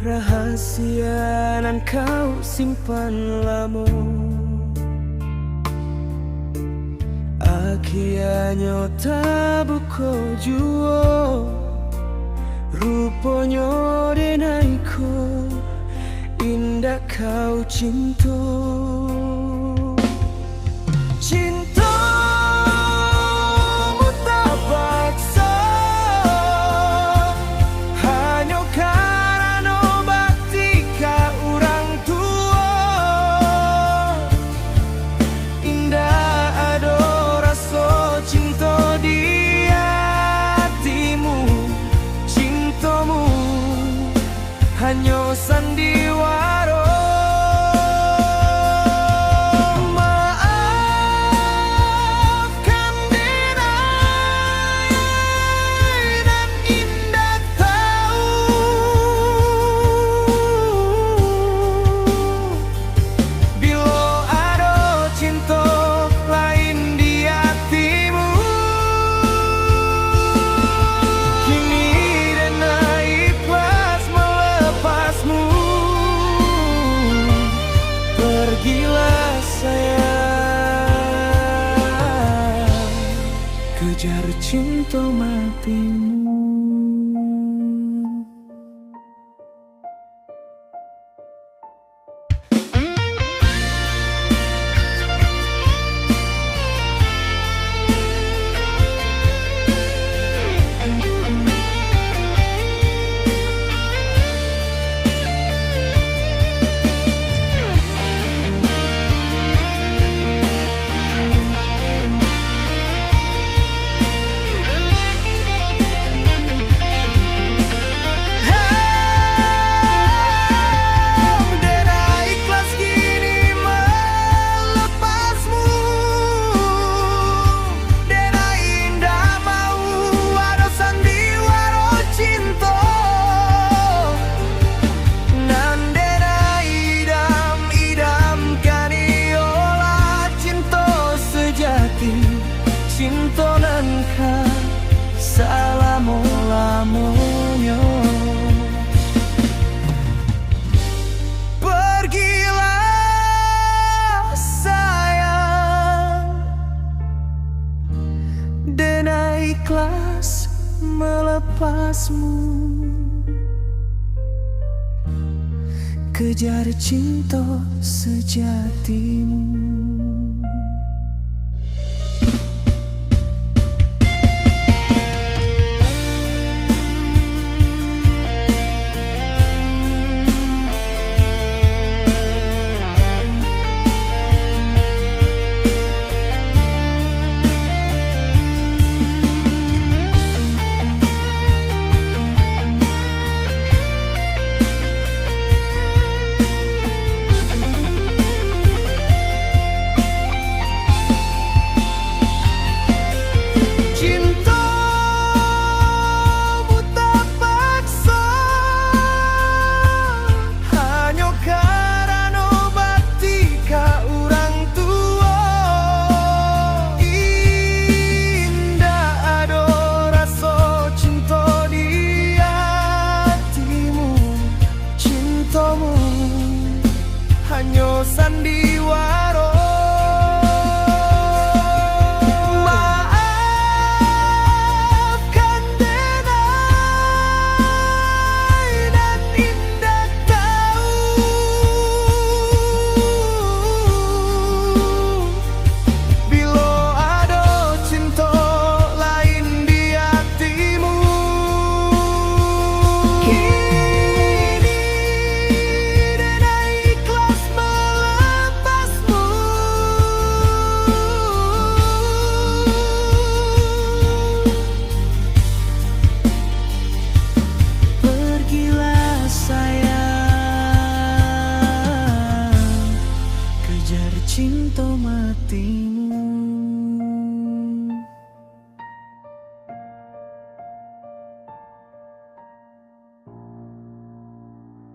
Rahasia nan kau simpan lamo, akhirnya tabuko juo, rupanya denaiku indah kau cinta. Hanya sandiwara. Maafkan denai dan indah tahu, bila ada cinta lain di hatimu. Kini denai ikhlas melepasmu. Pergilah sayang, kejar cinta matimu. Cinta nan ka selama-lamanya. Pergilah sayang, denai ikhlas melepasmu. Kejar cinta sejatimu. Hanya sandiwara. Maafkan denai dan indah tahu, bila ada cinta lain di hatimu. Cinta matimu.